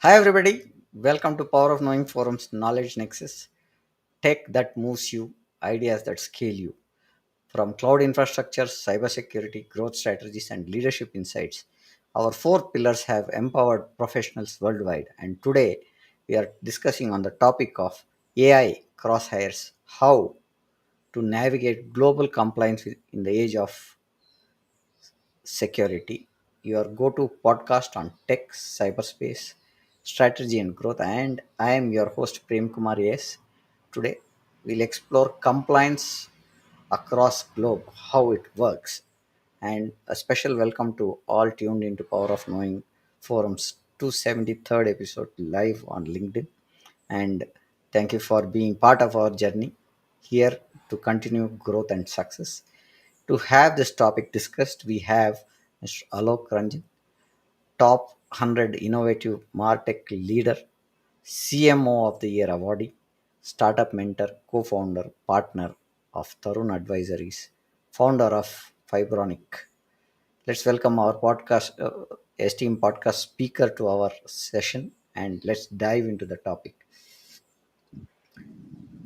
Hi everybody, welcome to Power of Knowing Forum's Knowledge Nexus. Tech that moves you, ideas that scale you. From cloud infrastructure, cybersecurity, growth strategies, and leadership insights, our four pillars have empowered professionals worldwide. And today we are discussing on the topic of AI crosshairs, how to navigate global compliance in the age of security, your go to podcast on tech, cyberspace, strategy, and growth. And I am your host, Prem Kumar. Yes, today we'll explore compliance across globe, how it works, and a special welcome to all tuned into Power of Knowing Forum's 273rd episode live on LinkedIn. And thank you for being part of our journey here to continue growth and success. To have this topic discussed, we have Mr. Alok Ranjan, top 100 innovative MarTech leader, CMO of the Year awardee, startup mentor, co-founder, partner of Tauran Advisories, founder of Fibronic. Let's welcome our esteemed podcast speaker to our session, and let's dive into the topic.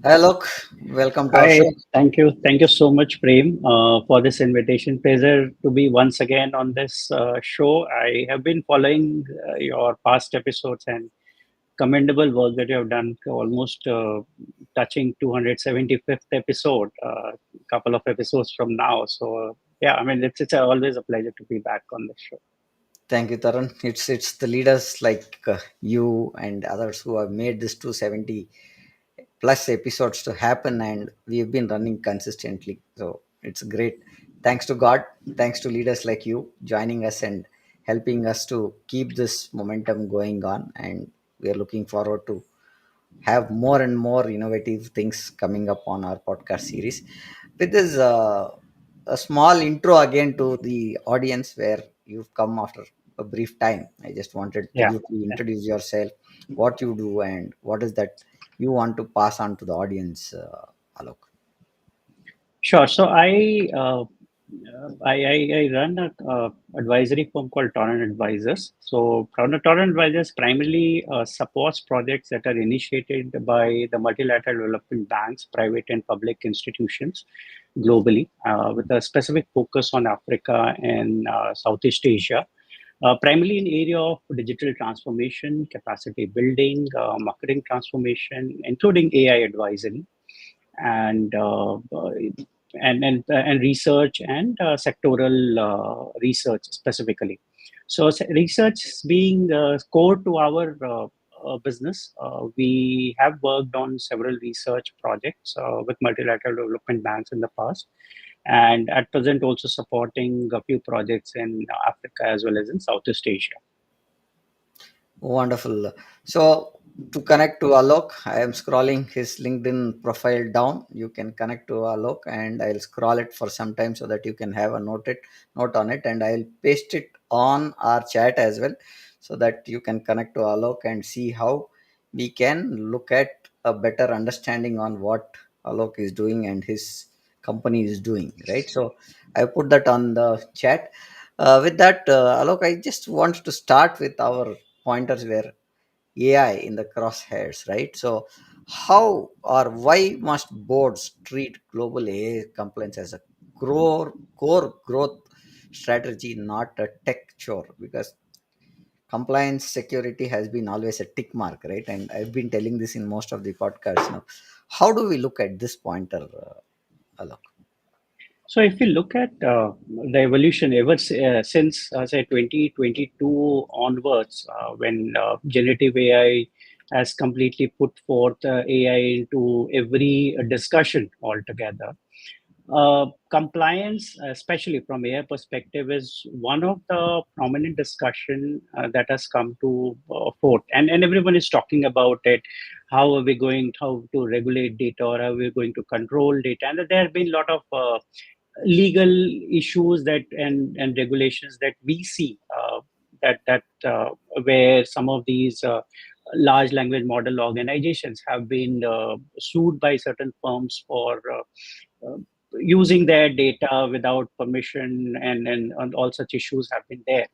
Hi, Alok. Welcome to our Hi, show. thank you. Thank you so much, Prem, for this invitation. Pleasure to be once again on this show. I have been following your past episodes and commendable work that you have done, almost touching 275th episode, a couple of episodes from now. So, yeah, I mean, it's always a pleasure to be back on the show. Thank you, Taran. It's the leaders like you and others who have made this 270 plus episodes to happen, and we've been running consistently. So it's great. Thanks to God, thanks to leaders like you joining us and helping us to keep this momentum going on. And we are looking forward to have more and more innovative things coming up on our podcast series. With this, a small intro again to the audience where you've come after a brief time. I just wanted Yeah. you to introduce yourself, what you do, and what is that you want to pass on to the audience, Alok. Sure. So I run a advisory firm called Tauran Advisors. So Tauran Advisors primarily supports projects that are initiated by the multilateral development banks, private and public institutions globally, with a specific focus on Africa and Southeast Asia. Primarily in area of digital transformation, capacity building, marketing transformation, including AI advisory and and research and sectoral research specifically. So research being core to our business. We have worked on several research projects with multilateral development banks in the past, and at present also supporting a few projects in Africa as well as in Southeast Asia. Wonderful. So to connect to Alok, I am scrolling his LinkedIn profile down. You can connect to Alok, and I'll scroll it for some time so that you can have a note on it, and I'll paste it on our chat as well, so that you can connect to Alok and see how we can look at a better understanding on what Alok is doing and his company is doing. Right. So I put that on the chat. With that, Alok, I just want to start with our pointers where AI in the crosshairs, right? So, how or why must boards treat global AI compliance as a core growth strategy, not a tech chore? Because compliance security has been always a tick mark, right? And I've been telling this in most of the podcasts now. How do we look at this pointer, Alok? So if we look at the evolution since say 2022 onwards, when generative AI has completely put forth AI into every discussion altogether, compliance, especially from AI perspective, is one of the prominent discussion that has come to forth, and everyone is talking about it. How to regulate data, or how we're going to control data, and there have been a lot of legal issues that and regulations that we see that where some of these large language model organizations have been sued by certain firms for using their data without permission, and all such issues have been there.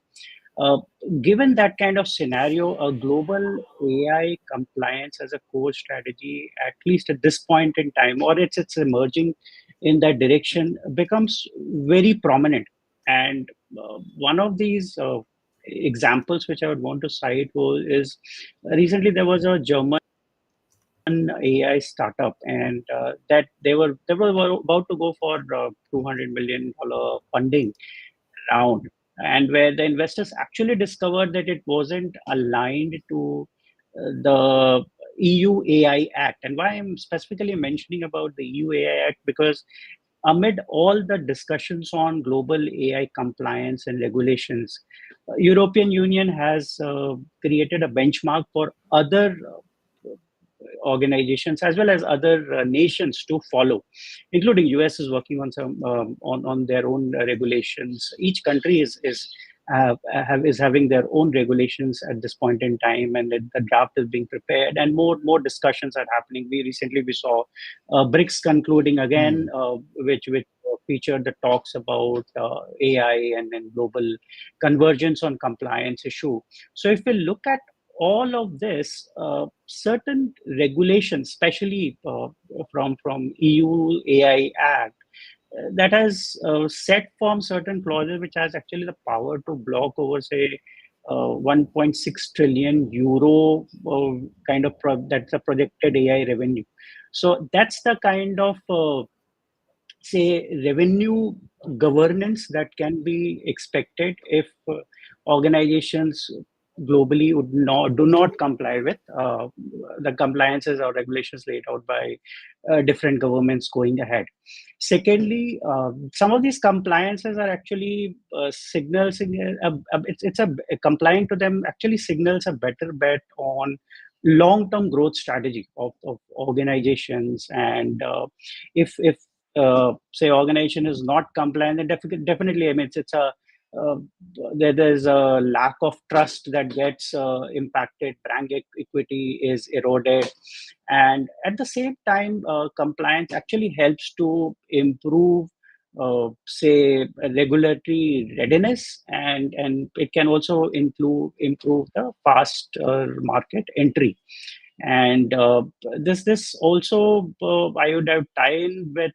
uh, Given that kind of scenario, a global AI compliance as a core strategy, at least at this point in time, or it's emerging in that direction, becomes very prominent. And one of these examples which I would want to cite is recently there was a German AI startup, and that they were about to go for $200 million funding round, and where the investors actually discovered that it wasn't aligned to the EU AI Act. And why I'm specifically mentioning about the EU AI Act, because amid all the discussions on global AI compliance and regulations, European Union has created a benchmark for other organizations as well as other nations to follow, including US is working on some on their own regulations. Each country is having their own regulations at this point in time, and the draft is being prepared, and more discussions are happening. We saw BRICS concluding again, Hmm. which featured the talks about AI and global convergence on compliance issue. So if we look at all of this, certain regulations, especially from EU AI Act, that has set form certain clauses which has actually the power to block over, say, 1.6 trillion euro kind of that's a projected AI revenue. So that's the kind of say revenue governance that can be expected if organizations globally would not do not comply with the compliances or regulations laid out by different governments going ahead. Secondly, some of these compliances are actually it's complying to them actually signals a better bet on long-term growth strategy of organizations. And if say organization is not compliant, then definitely, I mean, it's a uh, there's a lack of trust that gets impacted. Brand equity is eroded, and at the same time, compliance actually helps to improve, say, regulatory readiness, and it can also improve the fast market entry. And this also I would have tie in with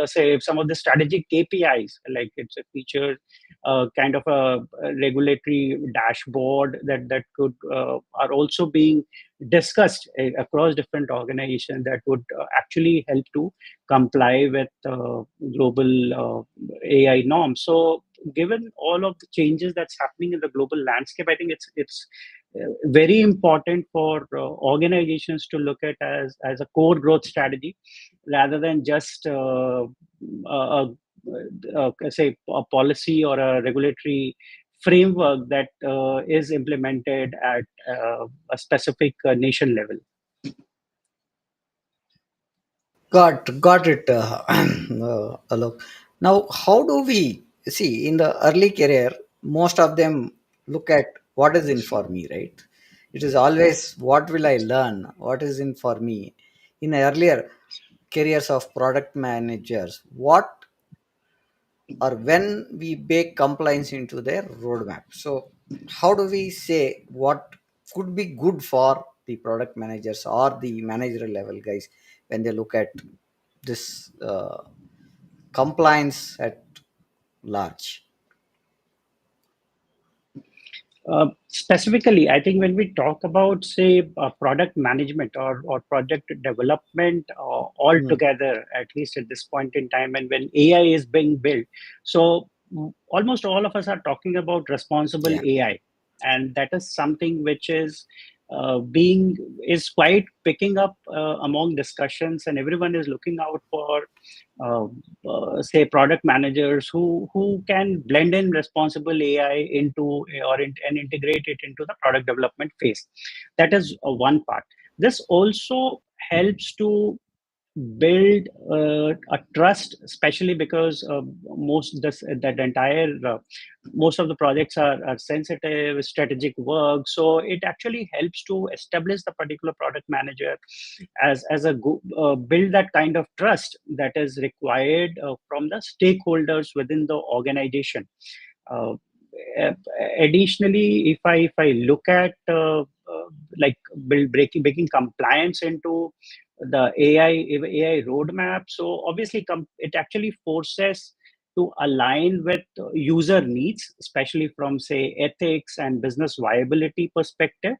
say some of the strategic KPIs, like it's a feature kind of a regulatory dashboard that could are also being discussed across different organizations that would actually help to comply with global AI norms. So given all of the changes that's happening in the global landscape, I think it's very important for organizations to look at as a core growth strategy, rather than just say a policy or a regulatory framework that is implemented at a specific nation level. Got it, Alok. Now, how do we see in the early career? Most of them look at what is in for me, right? It is always what will I learn, what is in for me. In earlier careers of product managers, what or when we bake compliance into their roadmap. So, how do we say what could be good for the product managers or the managerial level guys when they look at this compliance at large? Specifically, I think when we talk about, say, product management or project development Hmm. altogether, at least at this point in time, and when AI is being built, so almost all of us are talking about responsible Yeah. AI, and that is something which being is quite picking up among discussions, and everyone is looking out for uh, say product managers who can blend in responsible AI and integrate it into the product development phase. That is one part. This also helps to build a trust, especially because that entire most of the projects are sensitive, strategic work. So it actually helps to establish the particular product manager build that kind of trust that is required from the stakeholders within the organization. uh, Additionally, if I look at like breaking compliance into the AI roadmap, so obviously it actually forces to align with user needs, especially from, say, ethics and business viability perspective.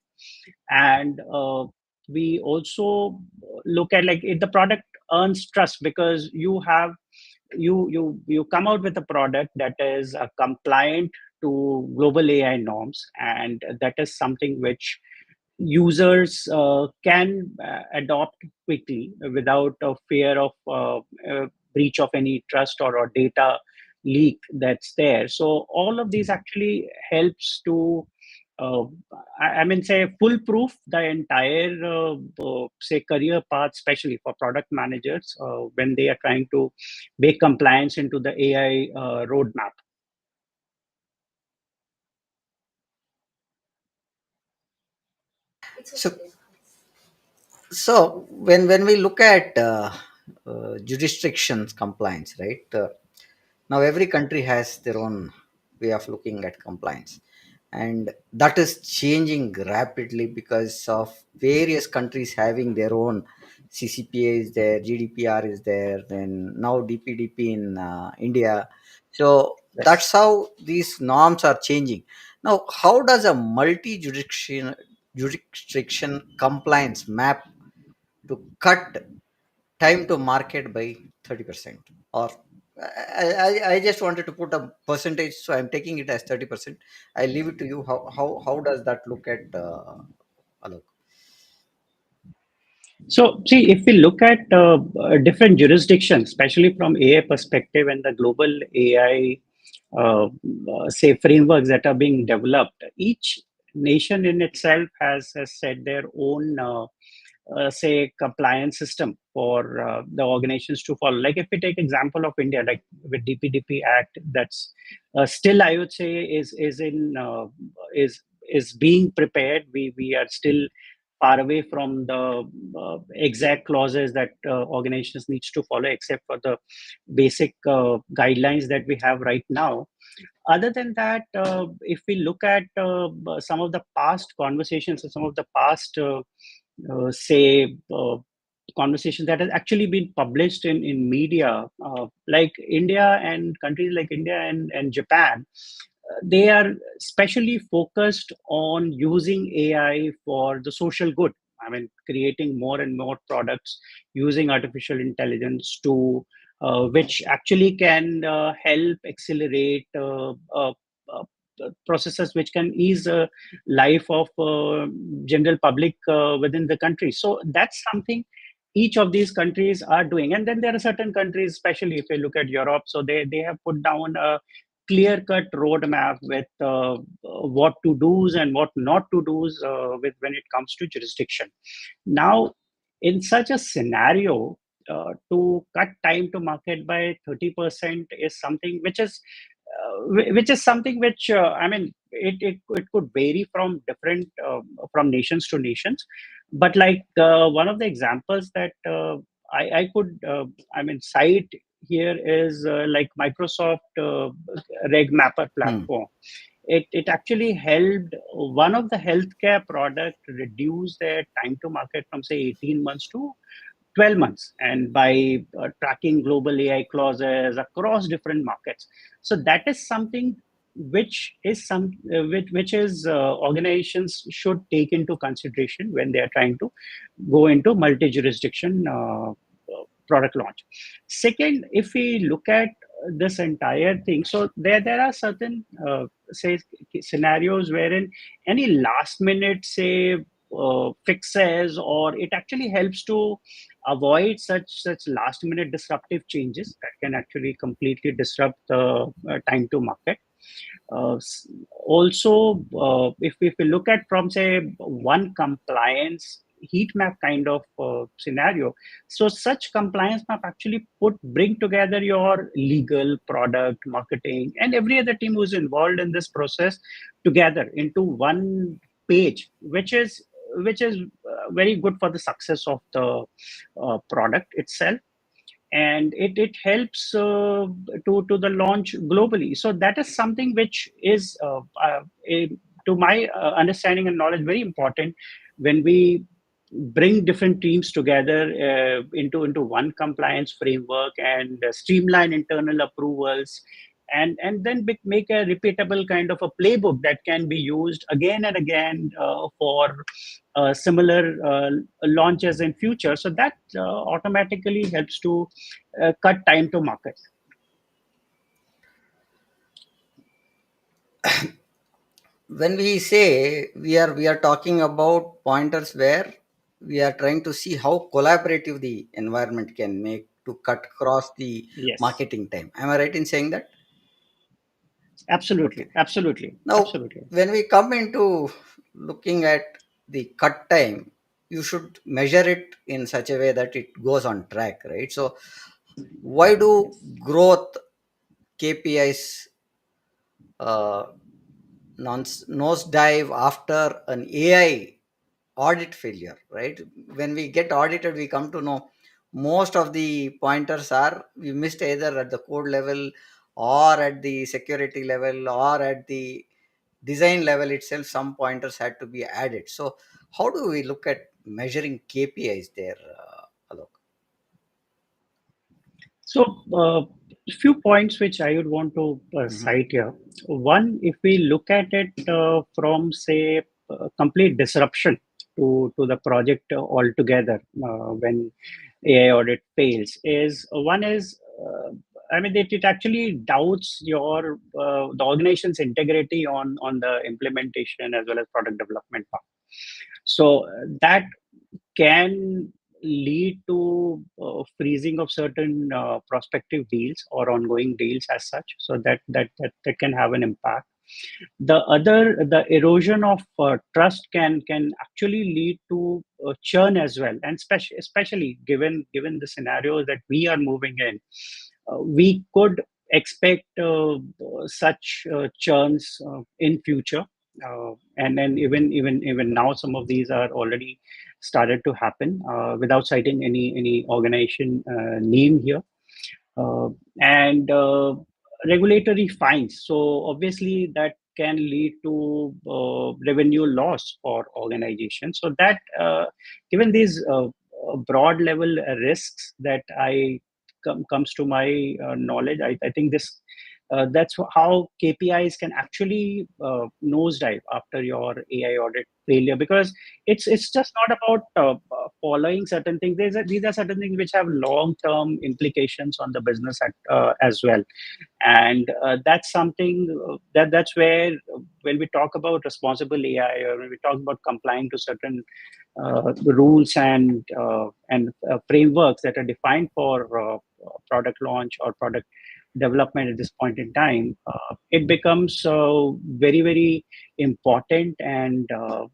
And we also look at, like, if the product earns trust because you come out with a product that is compliant to global AI norms, and that is something which users can adopt quickly without a fear of breach of any trust or data leak that's there. So all of these actually helps to uh, I mean, say, foolproof the entire say career path, especially for product managers when they are trying to bake compliance into the AI roadmap. So when we look at jurisdictions compliance, right? Now every country has their own way of looking at compliance, and that is changing rapidly because of various countries having their own CCPA is there, GDPR is there, then now DPDP in India. So Yes. that's how these norms are changing. Now, how does a jurisdiction compliance map to cut time to market by 30%? Or I just wanted to put a percentage, so I'm taking it as 30%. I leave it to you. How does that look at Alok? So, see, if we look at different jurisdictions, especially from AI perspective and the global AI, say, frameworks that are being developed, each nation in itself has set their own, say, compliance system for the organizations to follow. Like if we take example of India, like with DPDP Act, that's still, I would say, is being prepared. We are still far away from the exact clauses that organizations needs to follow, except for the basic guidelines that we have right now. Other than that, if we look at some of the past conversations and some of the past say conversations that has actually been published in media, like India and countries like India and Japan, they are specially focused on using AI for the social good. I mean, creating more and more products using artificial intelligence to which actually can help accelerate processes which can ease life of general public within the country. So that's something each of these countries are doing. And then there are certain countries, especially if you look at Europe, so they have put down a clear cut roadmap with what to do's and what not to do's with when it comes to jurisdiction. Now, in such a scenario, to cut time to market by 30% is something which is something which I mean, it could vary from different from nations to nations. But like one of the examples that I could I mean cite here is like Microsoft Reg Mapper Hmm. platform. It actually helped one of the healthcare product reduce their time to market from, say, 18 months to 12 months, and by tracking global AI clauses across different markets. So that is something which is organizations should take into consideration when they are trying to go into multi-jurisdiction product launch. Second, if we look at this entire thing, so there are certain say scenarios wherein any last minute say fixes, or it actually helps to avoid such last minute disruptive changes that can actually completely disrupt the time to market. Also, if we look at from say one compliance heat map kind of scenario, so such compliance map actually bring together your legal, product, marketing, and every other team who's involved in this process together into one page, which is very good for the success of the product itself, and it helps to the launch globally. So that is something which is to my understanding and knowledge very important when we bring different teams together into one compliance framework and streamline internal approvals, and then make a repeatable kind of a playbook that can be used again and again for similar launches in future. So that automatically helps to cut time to market. When we say we are talking about pointers where we are trying to see how collaborative the environment can make to cut across the Yes, marketing time. Am I right in saying that? Okay. absolutely, absolutely, Now, absolutely. when we come into looking at the cut time, you should measure it in such a way that it goes on track, right? So, why do Yes. growth KPIs uh, nosedive after an AI audit failure, right? When we get audited, we come to know most of the pointers are we missed either at the code level or at the security level or at the design level itself. Some pointers had to be added. So how do we look at measuring KPIs there, Alok? So, a few points which I would want to Mhm. cite here. One, if we look at it from, say, complete disruption to the project altogether when AI audit fails, is one is, I mean, it actually doubts the organization's integrity on the implementation as well as product development part. So that can lead to freezing of certain prospective deals or ongoing deals as such. So that can have an impact. The erosion of trust can actually lead to churn as well, and especially given the scenarios that we are moving in, we could expect such churns in future. And then even now, some of these are already started to happen without citing any organization name here. And regulatory fines. So obviously that can lead to revenue loss for organizations. So that given these broad level risks that comes to my knowledge, I think this that's how KPIs can actually nosedive after your AI audit failure, because it's just not about following certain things. These are certain things which have long term implications on the business as well, and that's something that's where when we talk about responsible AI, or when we talk about complying to certain rules and frameworks that are defined for product launch or product development at this point in time, it becomes very important and to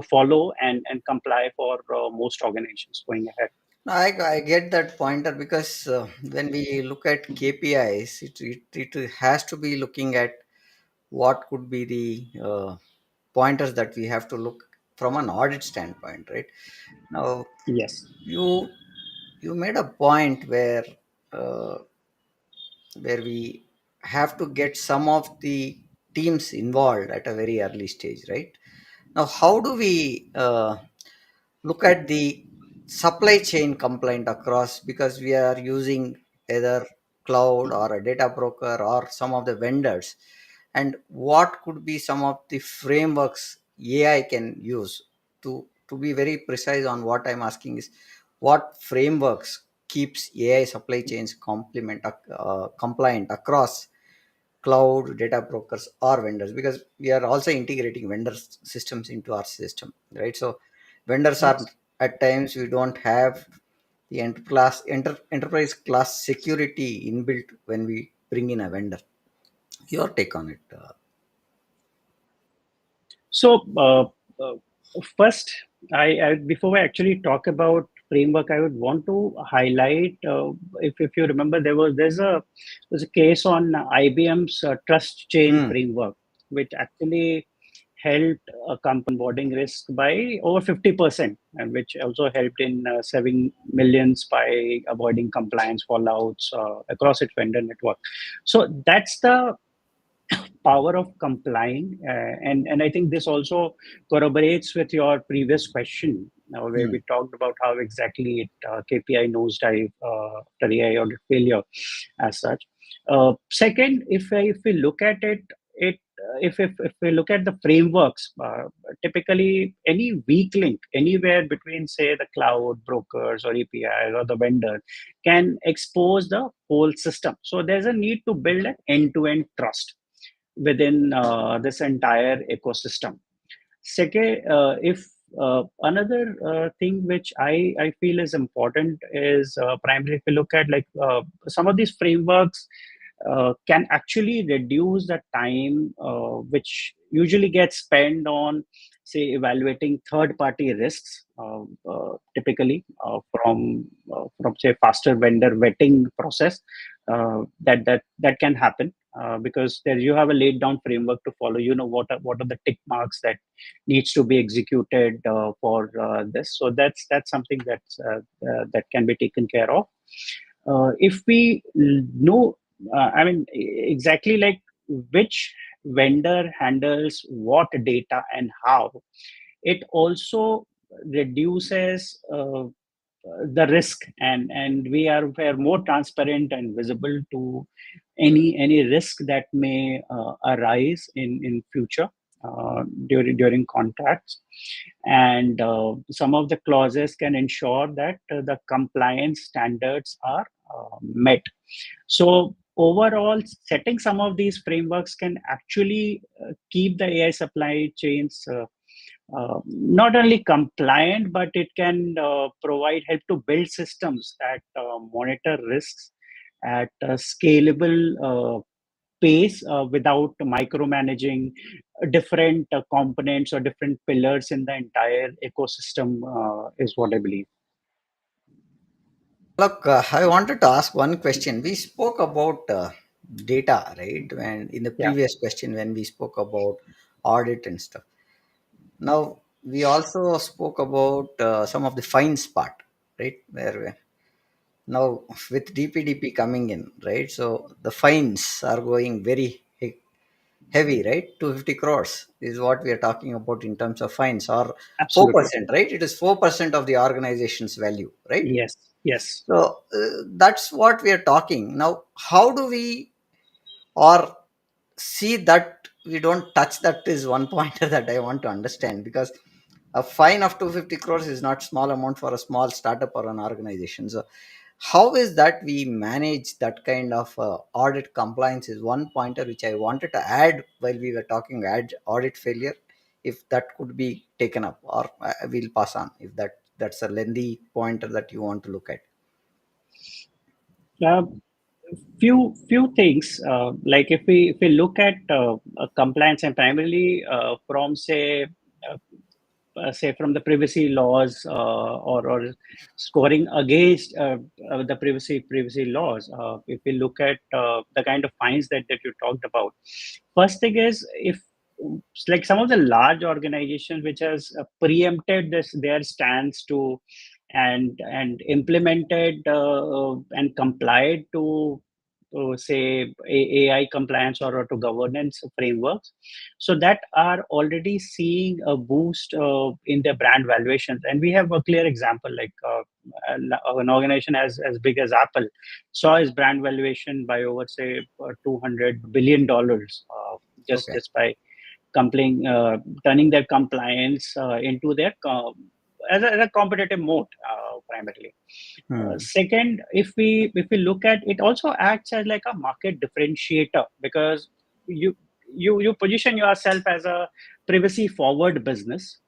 follow and comply for most organizations going ahead. No, I get that pointer because when we look at KPIs, it has to be looking at what could be the pointers that we have to look from an audit standpoint, right? Now, Yes. you you made a point uh, where we have to get some of the teams involved at a very early stage, right? Now, how do we look at the supply chain complaint across, because we are using either cloud or a data broker or some of the vendors, and what could be some of the frameworks AI can use to be very precise on what I'm asking is what frameworks keeps AI supply chains compliant across cloud, data brokers, or vendors, because we are also integrating vendor systems into our system, right? So vendors are Yes. at times we don't have the enterprise class security inbuilt when we bring in a vendor. Your take on it? So, first, before I actually talk about framework, I would want to highlight, if you remember, there's a case on IBM's trust chain Hmm. framework, which actually helped a company onboarding risk by over 50%, and which also helped in saving millions by avoiding compliance fallouts across its vendor network. So that's the power of complying. And I think this also corroborates with your previous question, where Hmm. we talked about how exactly KPI nosedive after AI audit failure as such. Second, if we look at if we look at the frameworks, typically any weak link anywhere between, say, the cloud brokers or APIs or the vendor can expose the whole system. So there's a need to build an end-to-end trust within this entire ecosystem. Second, if another thing which I feel is important is primarily if you look at like some of these frameworks can actually reduce the time which usually gets spent on, say, evaluating third-party risks, typically from say faster vendor vetting process. That can happen because there you have a laid down framework to follow. You know what are the tick marks that needs to be executed for this. So that's something that can be taken care of. If we know, I mean, exactly like which vendor handles what data and how, it also reduces the risk, and we are more transparent and visible to any risk that may arise in future during contracts. And some of the clauses can ensure that the compliance standards are met. So overall, setting some of these frameworks can actually keep the AI supply chains not only compliant, but it can provide help to build systems that monitor risks at a scalable pace without micromanaging different components or different pillars in the entire ecosystem, is what I believe. Look, I wanted to ask one question. We spoke about data, right? And in the Yeah, previous question, when we spoke about audit and stuff. Now, we also spoke about some of the fines part, right? Now, with DPDP coming in, right? So the fines are going very heavy, right? 250 crores is what we are talking about in terms of fines, or absolutely. 4%, right? It is 4% of the organization's value, right? Yes, yes. So that's what we are talking. Now, how do we or see that we don't touch, that is one pointer that I want to understand, because a fine of 250 crores is not small amount for a small startup or an organization. So how is that we manage that kind of audit compliance is one pointer which I wanted to add while we were talking audit failure, if that could be taken up, or I will pass on if that's a lengthy pointer that you want to look at. Uh, few things, like if we look at compliance, and primarily from uh, say from the privacy laws, or scoring against the privacy laws. If we look at the kind of fines that you talked about, first thing is, if like some of the large organizations which has preempted their stance to and implemented and complied to say AI compliance or to governance frameworks, so that are already seeing a boost in their brand valuations. And we have a clear example, like an organization as big as Apple saw its brand valuation by over say $200 billion Okay. just by complying, turning their compliance into their as a competitive mode primarily. Hmm. Second, if we look at it, also acts as like a market differentiator, because you you position yourself as a privacy forward business,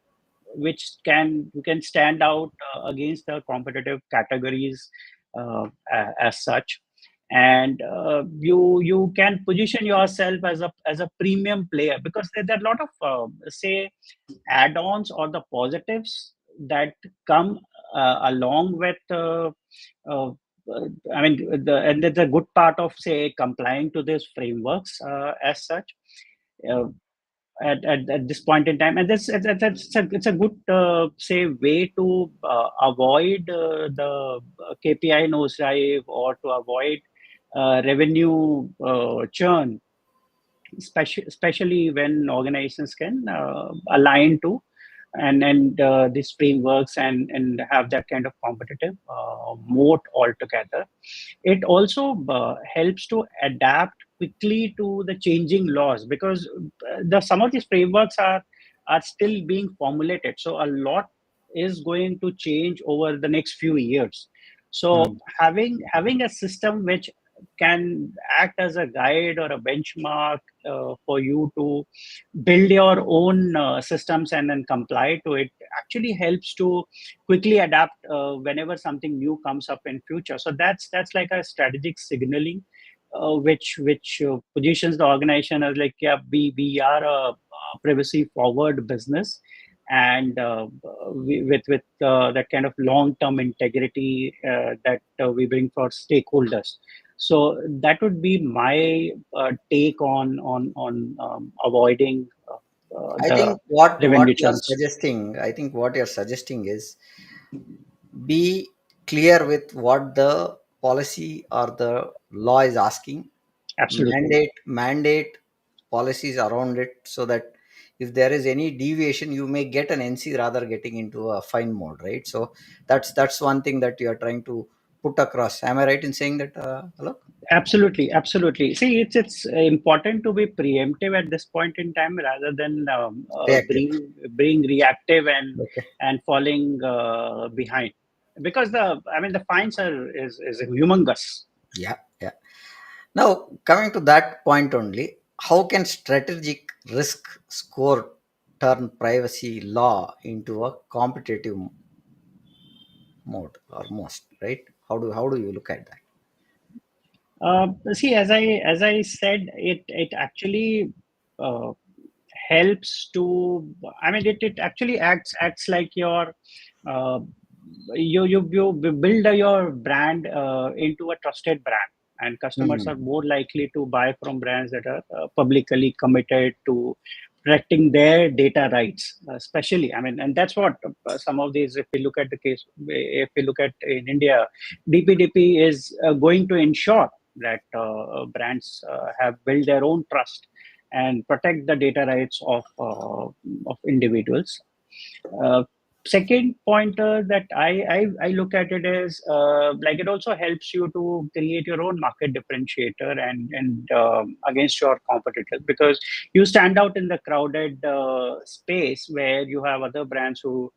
which can you can stand out against the competitive categories as such. And you can position yourself as a premium player, because there are a lot of say add-ons or the positives that come along with uh, I mean and that's a good part of say complying to these frameworks as such uh, at this point in time. And it's a good say way to avoid the KPI nosedive, or to avoid revenue churn, especially when organizations can align to and these frameworks and have that kind of competitive moat altogether. It also helps to adapt quickly to the changing laws, because the some of these frameworks are still being formulated, so a lot is going to change over the next few years. So Hmm. having a system which can act as a guide or a benchmark for you to build your own systems and then comply to it actually helps to quickly adapt whenever something new comes up in future. So that's like a strategic signaling which positions the organization as like, yeah, we are a privacy forward business, and with that kind of long term integrity that we bring for stakeholders. So that would be my take on avoiding I the think what revenue you're churns. suggesting, I think what you're suggesting is be clear with what the policy or the law is asking. Absolutely. Mandate policies around it, so that if there is any deviation, you may get an NC rather getting into a fine mode, right? So that's one thing that you are trying to put across. Am I right in saying that, Alok? Absolutely, absolutely. See, it's important to be preemptive at this point in time rather than Reactive. being reactive Okay. and falling behind, because the I mean the fines is humongous. Yeah. Yeah. Now, coming to that point only, how can strategic risk score turn privacy law into a competitive mode almost, right? How do you look at that? See, as I said, it actually uh, helps to. I mean, it actually acts like your uh, you build your brand into a trusted brand, and customers are Hmm. more likely to buy from brands that are publicly committed to protecting their data rights, especially. I mean, and that's what some of these, if we look at the case, if we look at in India, DPDP is going to ensure that brands have built their own trust and protect the data rights of individuals. Uh, Second pointer that I look at it is like it also helps you to create your own market differentiator and against your competitors, because you stand out in the crowded space where you have other brands who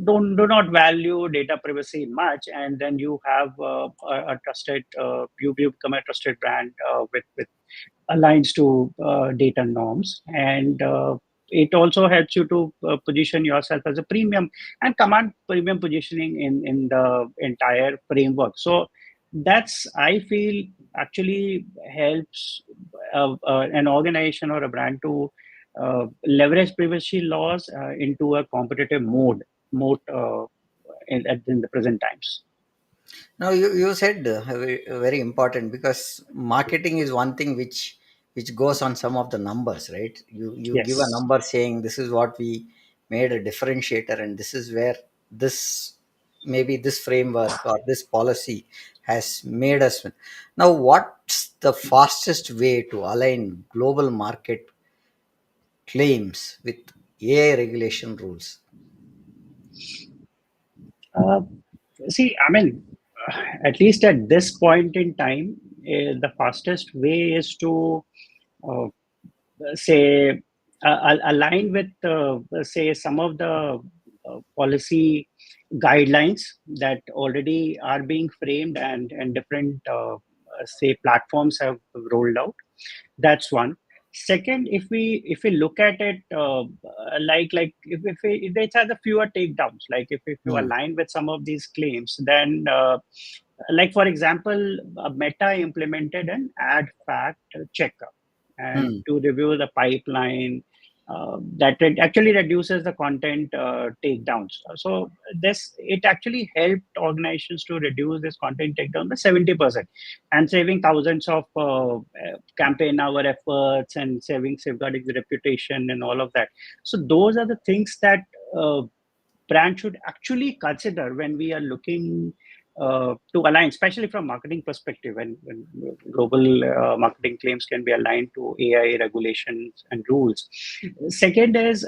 do not value data privacy much, and then you have a trusted you become a trusted brand with aligns to data norms, and it also helps you to position yourself as a premium and command premium positioning in the entire framework. So that's, I feel, actually helps an organization or a brand to leverage privacy laws into a competitive mode in the present times. Now you said very important, because marketing is one thing which goes on some of the numbers, right? You give a Yes. number saying this is what we made a differentiator, and this is where this maybe this framework or this policy has made us win. Now, what's the fastest way to align global market claims with AI regulation rules? Uh, See, I mean, at least at this point in time, the fastest way is to uh, say align with say some of the policy guidelines that already are being framed and different say platforms have rolled out. That's one. Second, if we look at it like if it has a fewer takedowns, like if you Hmm. align with some of these claims, then like for example, Meta implemented an ad fact checker and Hmm. to review the pipeline that it actually reduces the content takedowns. So this it actually helped organizations to reduce this content takedown by 70% and saving thousands of campaign hour efforts and safeguarding the reputation and all of that. So those are the things that uh, brand should actually consider when we are looking to align, especially from marketing perspective, when global marketing claims can be aligned to AI regulations and rules. Second is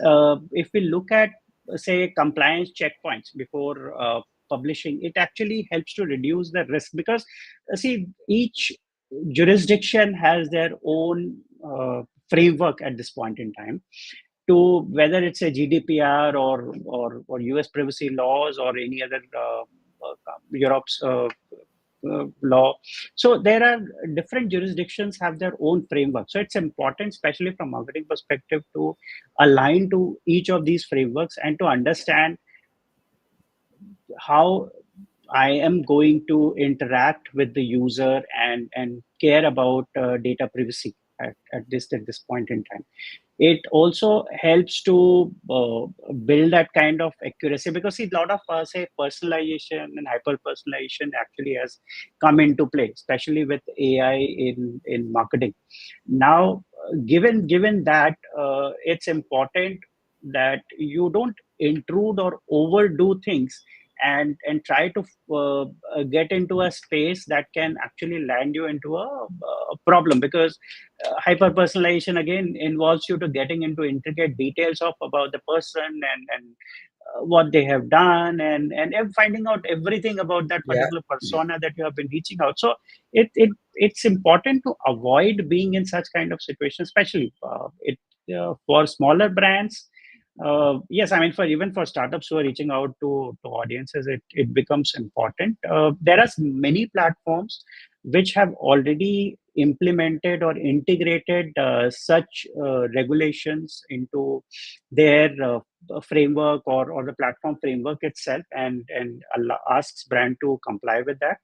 if we look at say compliance checkpoints before publishing, it actually helps to reduce the risk because see each jurisdiction has their own framework at this point in time to whether it's a GDPR or US privacy laws or any other Europe's law. So there are different jurisdictions have their own framework. So it's important, especially from marketing perspective, to align to each of these frameworks and to understand how I am going to interact with the user and care about data privacy at this point in time. It also helps to build that kind of accuracy because see a lot of say personalization and hyper personalization actually has come into play, especially with AI in marketing. Now given that it's important that you don't intrude or overdo things and try to get into a space that can actually land you into a problem because hyper personalization again involves you to getting into intricate details of about the person and what they have done and finding out everything about that Yeah. particular persona that you have been reaching out. So it's important to avoid being in such kind of situations, especially it for smaller brands. Yes, I mean for even for startups who are reaching out to audiences, it becomes important. There are many platforms which have already implemented or integrated such regulations into their framework or the platform framework itself and asks brand to comply with that.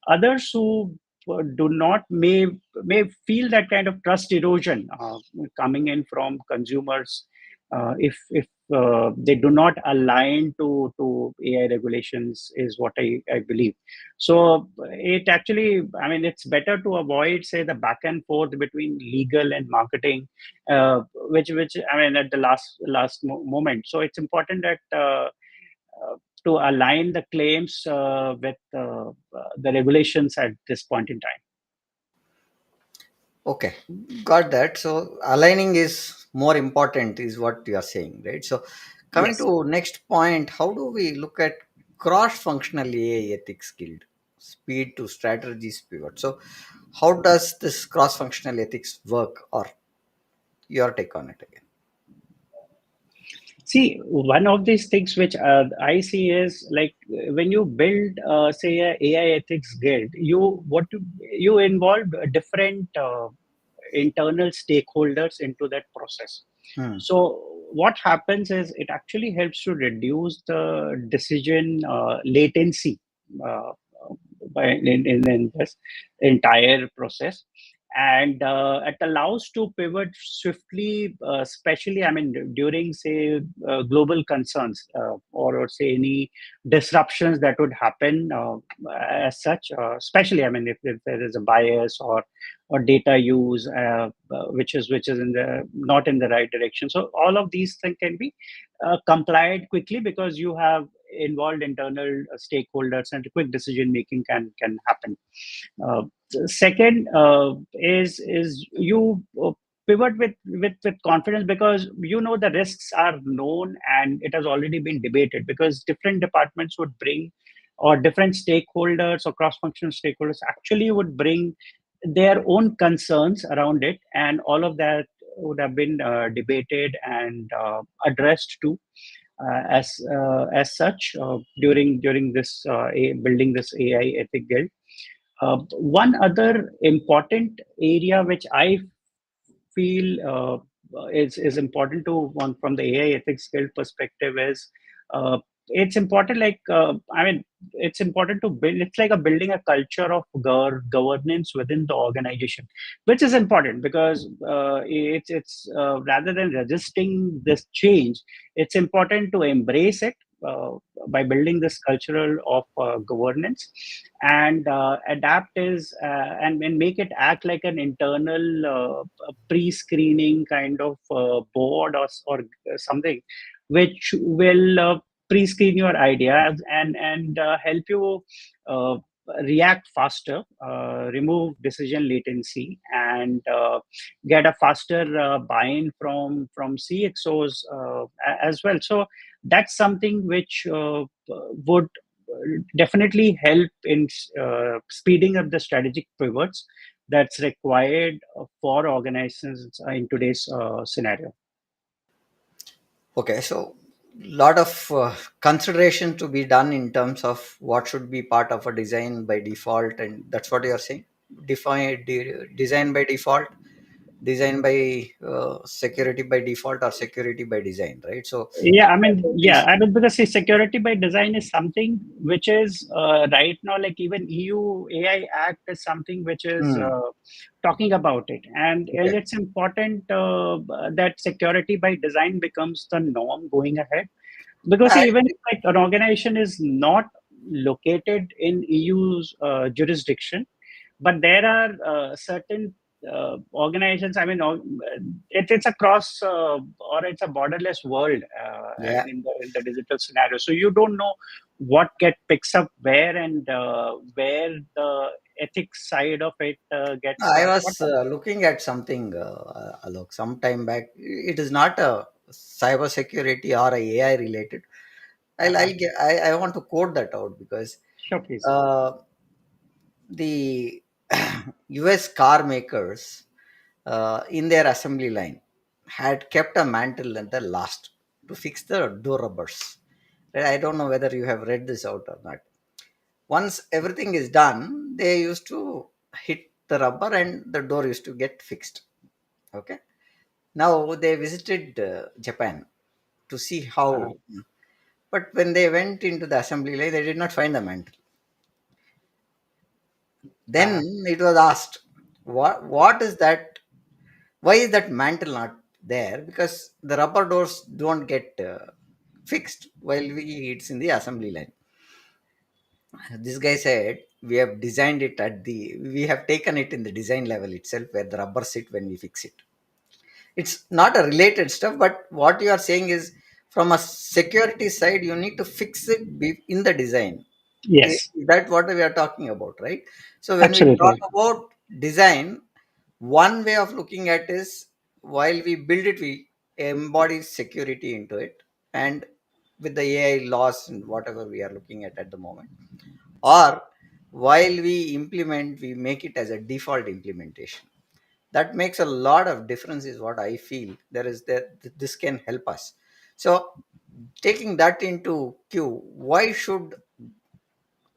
Others who do not may feel that kind of trust erosion coming in from consumers if they do not align to AI regulations is what I believe. So it actually, I mean, it's better to avoid, say, the back and forth between legal and marketing, which I mean, at the last moment. So it's important that to align the claims with the regulations at this point in time. Okay, got that. So aligning is more important, is what you are saying, right? So coming Yes. to next point, how do we look at cross-functional AI ethics guild, speed to strategies pivot? So how does this cross-functional ethics work, or your take on it again? See, one of these things which I see is like when you build, say, a AI ethics guild, you involve different internal stakeholders into that process. Hmm. So what happens is it actually helps to reduce the decision latency uh, in this entire process, and it allows to pivot swiftly, especially I mean during say global concerns or say any disruptions that would happen as such, especially I mean if there is a bias or data use which is in the not in the right direction. So all of these things can be complied quickly because you have involved internal stakeholders, and quick decision making can happen. Uh, Second is you pivot with confidence, because you know the risks are known and it has already been debated, because different departments would bring, or different stakeholders or cross-functional stakeholders actually would bring their own concerns around it, and all of that would have been debated and addressed to as such during this building this AI ethic guild. One other important area which I feel is important to one from the AI ethics guild perspective is it's important, like I mean, it's important to build, it's like a building a culture of governance within the organization, which is important because it's rather than resisting this change, it's important to embrace it uh, by building this cultural of governance, and adapt is and make it act like an internal pre-screening kind of board, or something which will pre-screen your ideas and help you uh, react faster, remove decision latency, and get a faster buy-in from CXOs as well. So that's something which would definitely help in speeding up the strategic pivots that's required for organizations in today's scenario. Okay, so lot of consideration to be done in terms of what should be part of a design by default, and that's what you are saying. Design by default, design by security by default, or security by design, right? So Yeah, I mean, these. yeah, I mean, because see, security by design is something which is right now, like even EU AI Act is something which is Hmm, talking about it, and okay. it's important that security by design becomes the norm going ahead. Because I, see, even if like an organization is not located in EU's jurisdiction, but there are certain organizations. I mean, it's a cross or it's a borderless world. I yeah, mean, in the digital scenario, so you don't know what get picks up where, and where the ethics side of it gets I caught was up. looking at something, Alok, some time back. It is not a cyber security or a AI related. Uh-huh. I want to quote that out because Sure, please. uh, the US car makers in their assembly line had kept a mantle at the last to fix the door rubbers. Right, I don't know whether you have read this out or not. Once everything is done, they used to hit the rubber and the door used to get fixed. Okay. Now they visited Japan to see Uh, how, but when they went into the assembly line, they did not find the mantle. uh, Then it was asked, what is that? Why is that mantle not there? Because the rubber doors don't get fixed while it's in the assembly line. This guy said, we have designed it we have taken it in the design level itself where the rubber sit when we fix it. It's not a related stuff, but what you are saying is from a security side, you need to fix it in the design. yes, That's what we are talking about, right? So when we talk absolutely. about design, one way of looking at is while we build it, we embody security into it, and with the AI laws and whatever we are looking at the moment, or while we implement, we make it as a default implementation. That makes a lot of difference, is what I feel. There is that this can help us. So taking that into cue, why should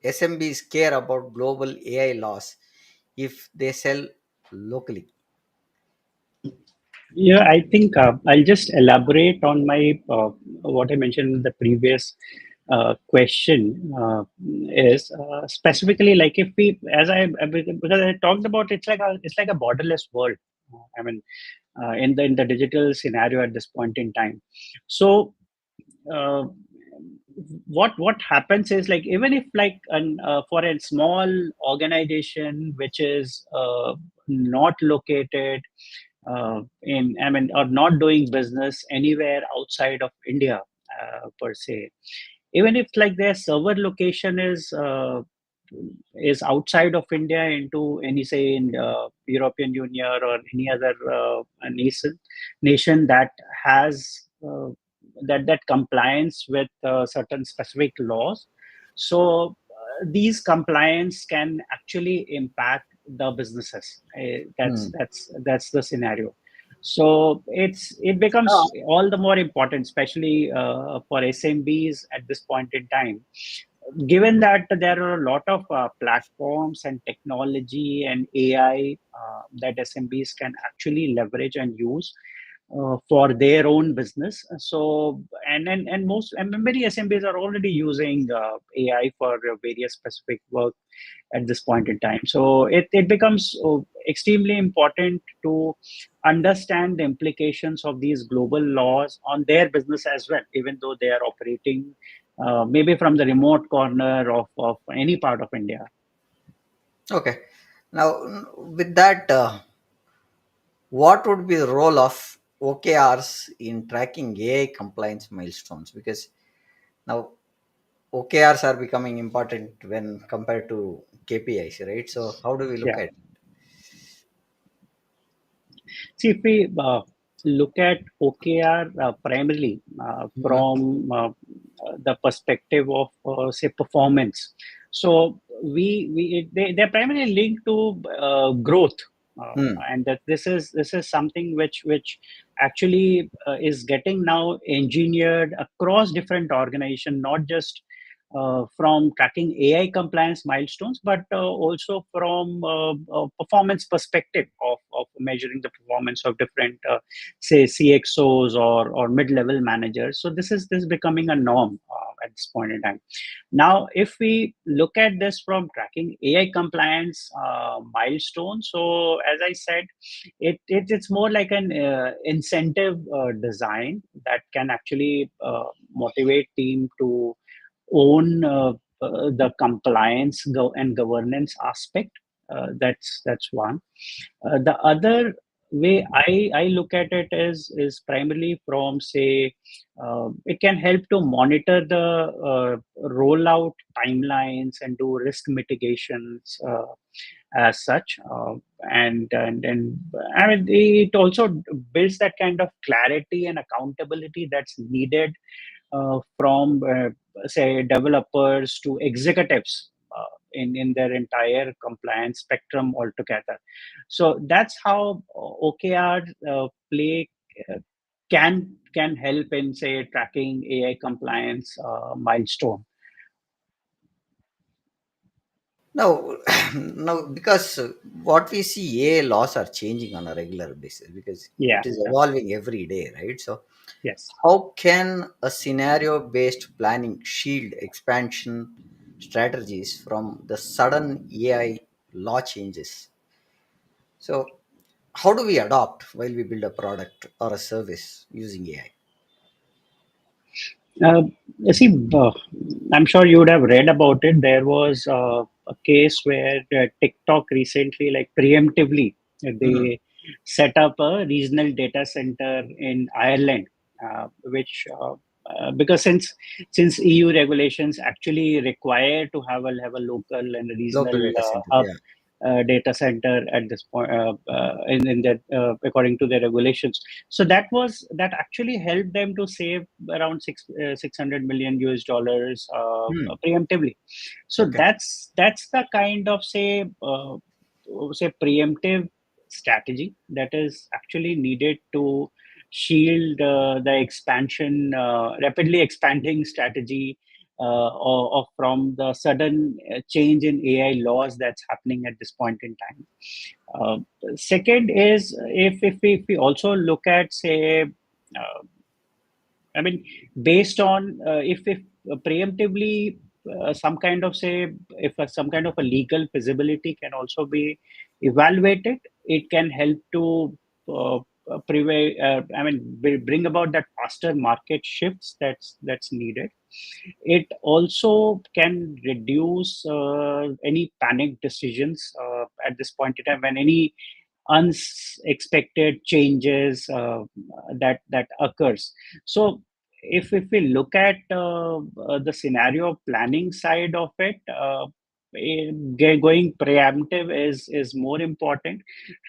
SMBs care about global AI laws if they sell locally? Yeah, I think I'll just elaborate on my what I mentioned in the previous question is specifically like if we, as because I talked about, it's like a borderless world. I mean, in the digital scenario at this point in time. So uh, what happens is, like, even if like for a small organization which is not located in, I mean, or not doing business anywhere outside of India per se. even if like their server location is outside of India into any, say, in European Union or any other nation that has that compliance with certain specific laws. So these compliance can actually impact the businesses. Hmm. That's the scenario. So it becomes all the more important, especially for SMBs at this point in time, given that there are a lot of platforms and technology and AI that SMBs can actually leverage and use for their own business. So, and most, and many SMBs are already using AI for various specific work at this point in time. So it becomes extremely important to understand the implications of these global laws on their business as well, even though they are operating maybe from the remote corner of any part of India. Okay. Now, with that, what would be the role of OKRs in tracking AI compliance milestones? Because now OKRs are becoming important when compared to KPIs, right? So, how do we look Yeah. at? See, if we look at OKR primarily Mhm. from the perspective of, say, performance, so they're primarily linked to growth, Hmm. and that this is something which actually is getting now engineered across different organizations, not just from tracking AI compliance milestones, but also from performance perspective of measuring the performance of different, say, CXOs or mid-level managers. So this is becoming a norm at this point in time. Now, if we look at this from tracking AI compliance milestones, so as I said, it's more like an incentive design that can actually motivate team to own the compliance and governance aspect. That's one. The other way I look at it is primarily from, say, it can help to monitor the rollout timelines and do risk mitigations as such, and I mean, it also builds that kind of clarity and accountability that's needed from, say, developers to executives in their entire compliance spectrum altogether. So that's how OKR play uh, can help in, say, tracking AI compliance Now, now, because what we see, AI laws are changing on a regular basis because it Yeah, is yeah, evolving every day, right? So, yes. how can a scenario based planning shield expansion strategies from the sudden AI law changes? So, how do we adopt while we build a product or a service using AI? Uh, you see, I'm sure you would have read about it. There was a case where TikTok recently, like preemptively, Hmm. they set up a regional data center in Ireland, which because since EU regulations actually require to have a local and a Local regional data center, hub yeah. data center at this point in that according to the regulations. So that actually helped them to save around 600 million US dollars Hmm. preemptively. So Okay. that's the kind of, say preemptive strategy that is actually needed to shield the expansion, rapidly expanding strategy or from the sudden change in AI laws that's happening at this point in time. Uh, Second is, if we also look at, say, I mean, based on if preemptively some kind of, say, if some kind of a legal feasibility can also be evaluated, it can help to prevent. I mean, bring about that faster market shifts that's needed. It also can reduce any panic decisions at this point in time when any unexpected changes that occurs. So if we look at the scenario planning side of it, going preemptive is more important.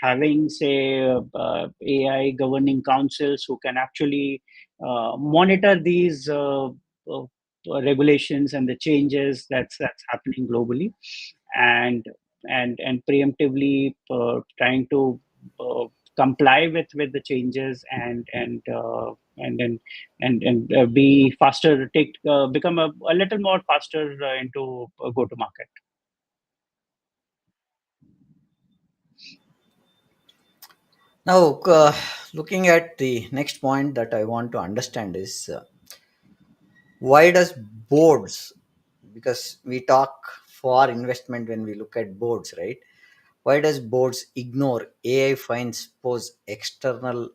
Having, say, AI governing councils who can actually monitor these regulations and the changes that's happening globally, and and preemptively trying to uh, comply with the changes, and then and be faster, take become a little more faster into go to market. Now, looking at the next point that I want to understand is why does boards, because we talk for investment when we look at boards, right? Why does boards ignore AI fines pose external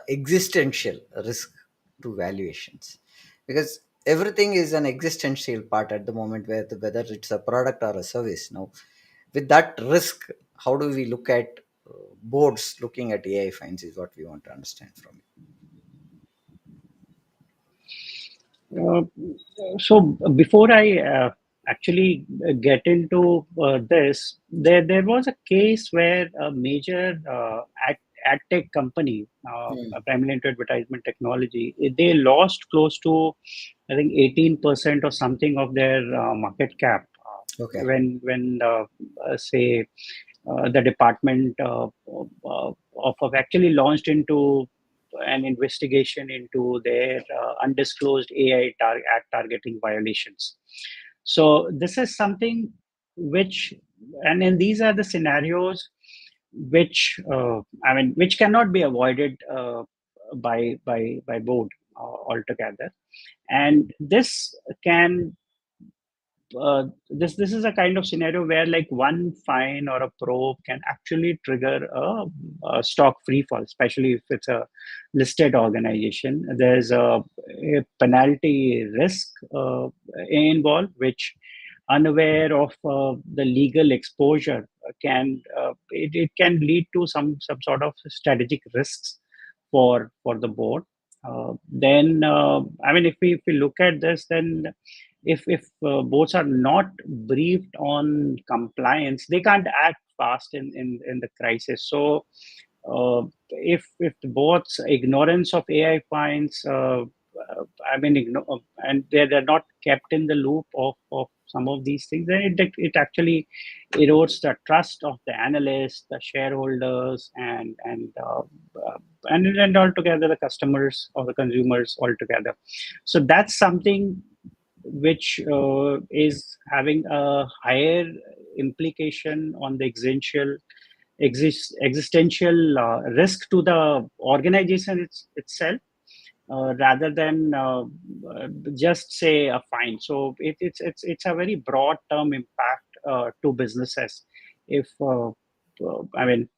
existential risk to valuations? Because everything is an existential part at the moment, whether it's a product or a service. Now, with that risk, how do we look at boards looking at AI fines is what we want to understand from you. Uh, so before I actually get into this, there was a case where a major ad tech company, Hmm. primarily into advertisement technology, they lost close to, I think, 18% or something of their market cap Okay. when say the department of actually launched into an investigation into their undisclosed ad targeting violations. So this is something which, and then these are the scenarios which which cannot be avoided by board altogether, and can this is a kind of scenario where, like, one fine or a probe can actually trigger a stock free fall, especially if it's a listed organization. There's a penalty risk involved, which, unaware of the legal exposure, it can lead to some sort of strategic risks for the board. Then if we look at this, then if boards are not briefed on compliance, they can't act fast in the crisis. So if the board's ignorance of AI fines, and they're not kept in the loop of some of these things, then it actually erodes the trust of the analysts, the shareholders, and altogether the customers or the consumers altogether. So that's something which is having a higher implication on the existential risk to the organization itself, rather than just say a fine. So it's a very broad term impact to businesses if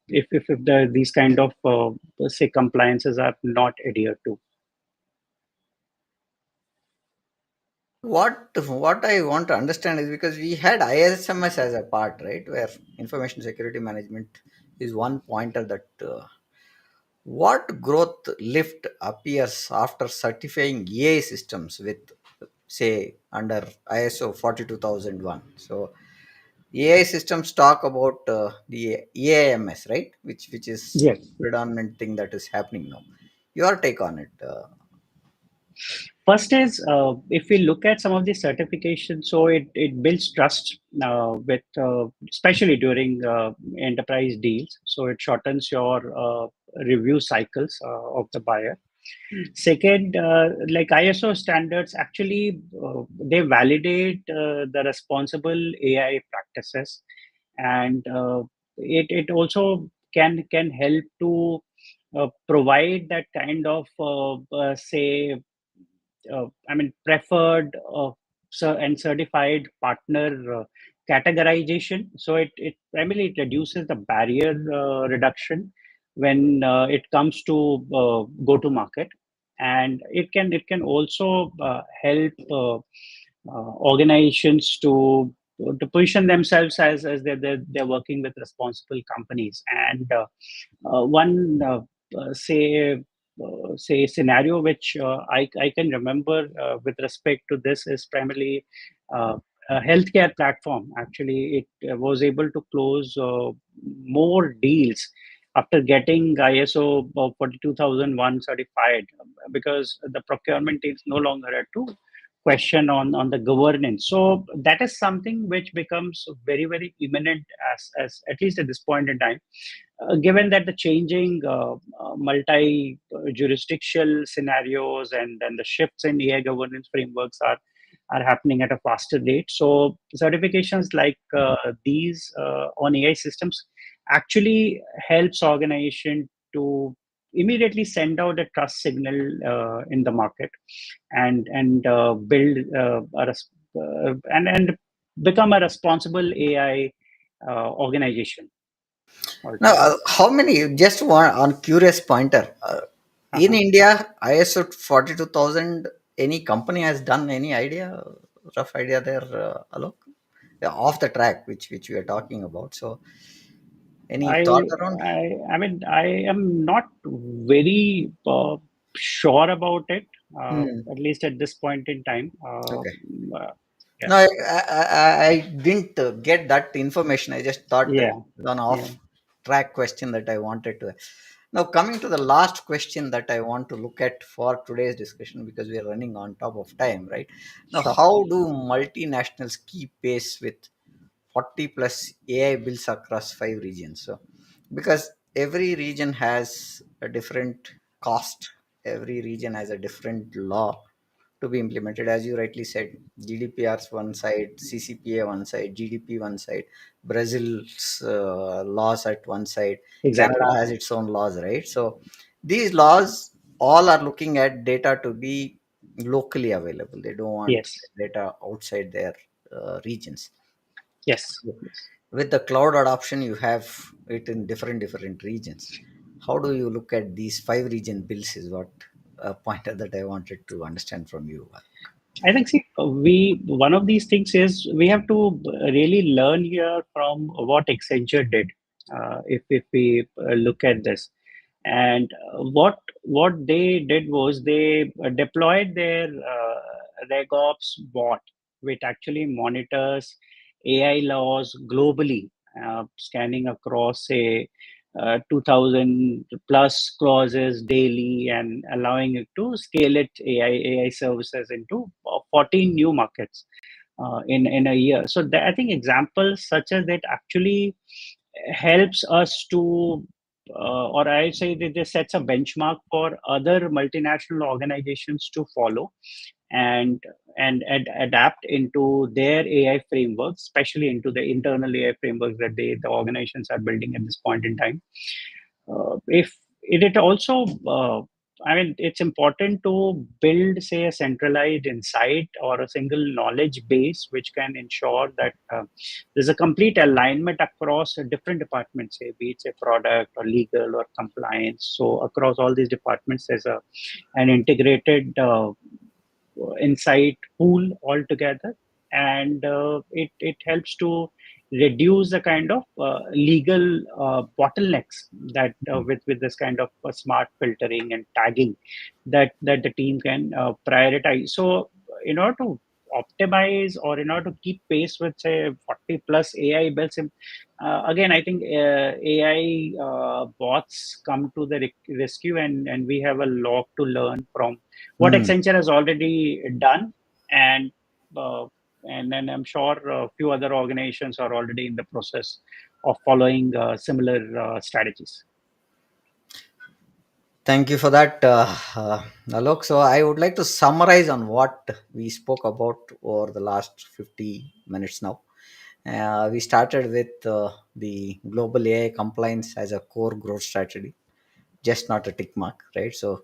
if these kind of say compliances are not adhered to. What I want to understand is because we had ISMS as a part, right, where information security management is one pointer that what growth lift appears after certifying AI systems with, say, under ISO 42001. So AI systems talk about the EAMS, right, which is Yes. predominant thing that is happening now. Your take on it? First is, if we look at some of the certifications, so it builds trust especially during enterprise deals. So it shortens your review cycles of the buyer. Second, like ISO standards, actually, they validate the responsible AI practices, and it also can help to provide that kind of say preferred and certified partner categorization. So it primarily it reduces the barrier reduction when it comes to go to market, and it can also help organizations to position themselves as they're working with responsible companies. And one say say scenario which I can remember with respect to this is primarily a healthcare platform. Actually, it was able to close more deals after getting ISO 42001 certified, because the procurement teams no longer had to question on the governance. So that is something which becomes very imminent, as at least at this point in time, given that the changing multi jurisdictional scenarios and the shifts in AI governance frameworks are happening at a faster rate. So certifications like these on AI systems actually helps organization to immediately send out a trust signal in the market, and build and become a responsible AI organization Now, altogether. how many? Just one on curious pointer. In Uh-huh. India, ISO 42,000. Any company has done any idea, rough idea there, Alok? Yeah, off the track, which we are talking about. So, any thought I, around? I mean, I am not very sure about it, Hmm. at least at this point in time. Okay. Uh, yeah, No, I didn't get that information. I just thought yeah, it's an yeah, off track question that I wanted to. Now, coming to the last question that I want to look at for today's discussion, because we are running on top of time, right? Now, sure. how do multinationals keep pace with 40 plus AI bills across 5 regions? So, because every region has a different cost, every region has a different law to be implemented. As you rightly said, GDPR's one side, CCPA one side, GDP one side, Brazil's laws at one side, Canada Exactly. has its own laws, right? So these laws all are looking at data to be locally available. They don't want Yes, data outside their regions. yes, So yes. with the cloud adoption, you have it in different regions. How do you look at these 5 region bills? Is what a pointer that I wanted to understand from you. I think, see, we one of these things is we have to really learn here from what Accenture did. If we look at this, and what they did was they deployed their RegOps bot, which actually monitors AI laws globally, scanning across say 2000 plus clauses daily, and allowing it to scale it AI services into 14 new markets in a year. So that, I think examples such as that actually helps us to, or I say that this sets a benchmark for other multinational organizations to follow, and adapt into their AI frameworks, especially into the internal AI frameworks that the organizations are building at this point in time. If it also, I mean, it's important to build, say, a centralized insight or a single knowledge base, which can ensure that there's a complete alignment across different departments, say, be it a product or legal or compliance. So across all these departments, there's an integrated insight pool altogether, and it helps to reduce the kind of legal bottlenecks that with this kind of smart filtering and tagging that the team can prioritize. So in order to optimize, or in order to keep pace with say 40 plus AI builds, again I think AI bots come to the rescue, and we have a lot to learn from what Hmm. Accenture has already done, and uh, and then I'm sure a few other organizations are already in the process of following similar strategies. Thank you for that, Alok. So I would like to summarize on what we spoke about over the last 50 minutes now. We started with the global AI compliance as a core growth strategy, just not a tick mark, right? So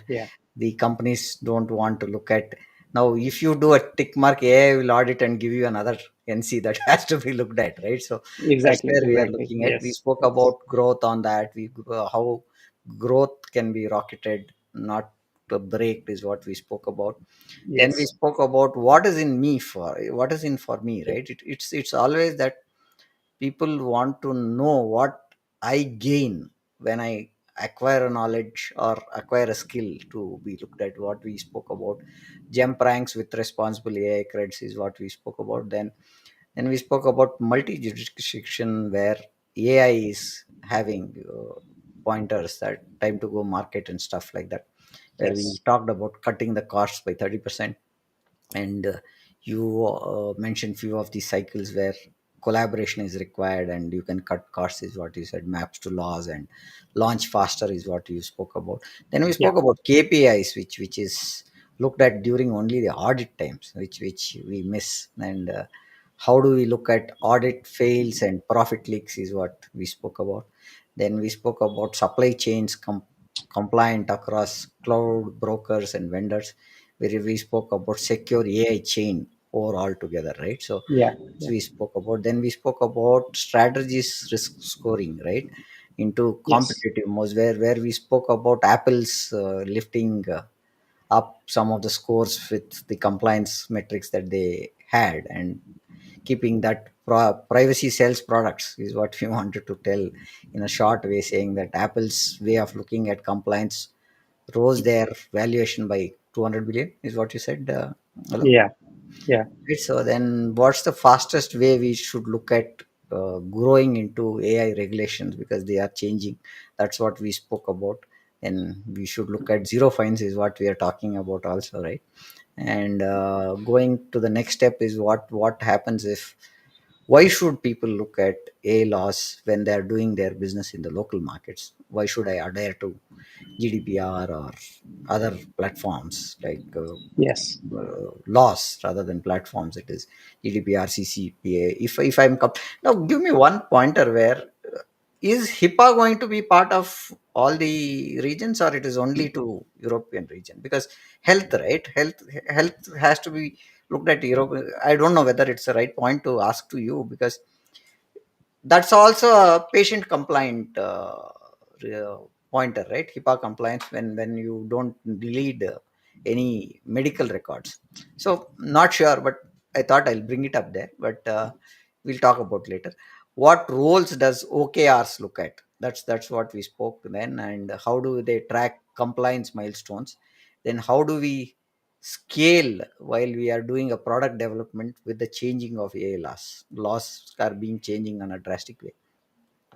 Yeah, the companies don't want to look at now. If you do a tick mark, AI will audit and give you another NC that has to be looked at, right? So that's exactly, where we are exactly. looking at. We Yes, spoke yes, about growth on that. We how growth can be rocketed, not braked, is what we spoke about. Then we yes, spoke about what is in for me, right? It's always that people want to know what I gain when I acquire a knowledge or acquire a skill to be looked at. What we spoke about, jump ranks with responsible AI credits is what we spoke about. Then we spoke about multi jurisdiction where AI is having pointers that time to go market and stuff like that, where we Yes. talked about cutting the costs by 30%. And you mentioned few of these cycles where collaboration is required and you can cut costs is what you said, maps to laws, and launch faster is what you spoke about. Then we Yeah. spoke about KPIs, which is looked at during only the audit times, which we miss. And how do we look at audit fails and profit leaks is what we spoke about. Then we spoke about supply chains compliant across cloud brokers and vendors, where we spoke about secure AI chain overall together, right? So Yeah. that's Yeah. we spoke about. Then we spoke about strategies risk scoring, right? Into Yes. competitive modes, where we spoke about Apple's lifting up some of the scores with the compliance metrics that they had, and keeping that privacy sells products is what we wanted to tell in a short way, saying that Apple's way of looking at compliance rose their valuation by 200 billion is what you said, hello. Yeah. Yeah. Right, so then what's the fastest way we should look at growing into AI regulations, because they are changing? That's what we spoke about. And we should look at zero fines is what we are talking about also, right? And going to the next step is what happens if, why should people look at a laws when they are doing their business in the local markets? Why should I adhere to GDPR or other platforms like Yes. laws rather than platforms? It is GDPR, CCPA. If I'm now, give me one pointer where is HIPAA going to be part of all the regions, or it is only to European region? Because health, right? Health has to be looked at Europe. I don't know whether it's the right point to ask to you, because that's also a patient compliant pointer, right? HIPAA compliance, when you don't lead any medical records. So not sure, but I thought I'll bring it up there. But we'll talk about later. What roles does OKRs look at? That's what we spoke then. And how do they track compliance milestones? Then how do we scale while we are doing a product development with the changing of AI laws? Laws are being changing on a drastic way.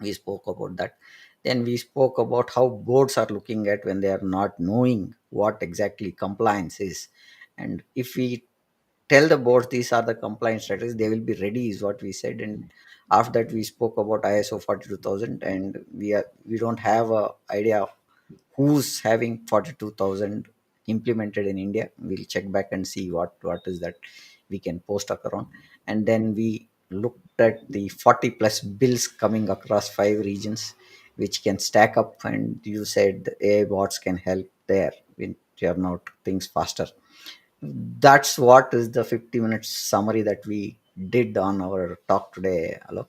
We spoke about that. Then we spoke about how boards are looking at when they are not knowing what exactly compliance is. And if we tell the boards these are the compliance strategies, they will be ready is what we said. And after that we spoke about ISO 42000, and we don't have a idea who's having 42,000 implemented in India. We'll check back and see what is that we can post around. And then we looked at the 40 plus bills coming across 5 regions, which can stack up. And you said the AI bots can help there in turn out things faster. That's what is the 50 minutes summary that we did on our talk today, Alok.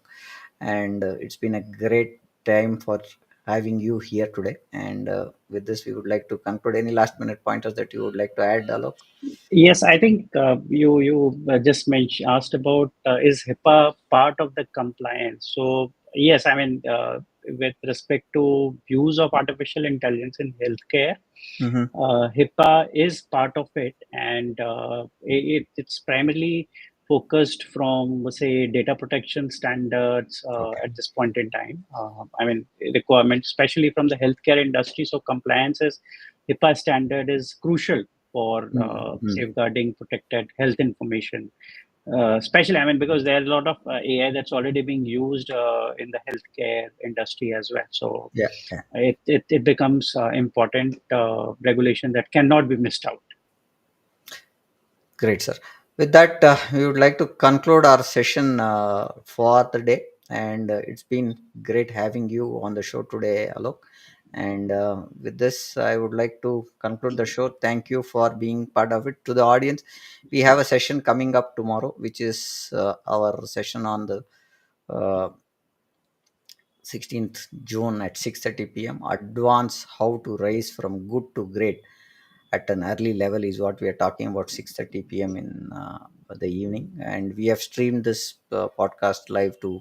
And it's been a great time for having you here today. And with this, we would like to conclude. Any last minute pointers that you would like to add, Alok? Yes, I think you just mentioned asked about is HIPAA part of the compliance? So yes, I mean with respect to use of artificial intelligence in healthcare, Mm-hmm. HIPAA is part of it, and it's primarily focused from, say, data protection standards Okay. at this point in time. I mean, requirements, especially from the healthcare industry. So compliance is HIPAA standard is crucial for Mm-hmm. safeguarding protected health information. Especially, I mean, because there's a lot of AI that's already being used in the healthcare industry as well. So Yeah. Yeah. it becomes important regulation that cannot be missed out. Great, sir. With that, we would like to conclude our session for the day. And it's been great having you on the show today, Alok. And with this, I would like to conclude the show. Thank you for being part of it. To the audience, we have a session coming up tomorrow, which is our session on the uh, 16th June at 6:30 p.m. Advance how to rise from good to great at an early level is what we are talking about. 6:30 p.m. in the evening. And we have streamed this podcast live to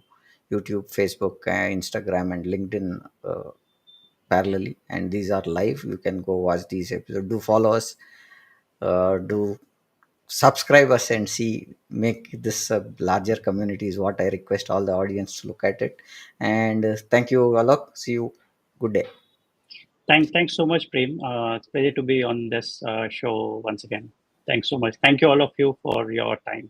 YouTube, Facebook, Instagram, and LinkedIn parallelly, and these are live. You can go watch these episodes. Do follow us. Do subscribe us and see, make this a larger community is what I request all the audience to look at it. And thank you, Alok. See you. Good day. Thanks so much, Prem. It's a pleasure to be on this show once again. Thanks so much. Thank you all of you for your time.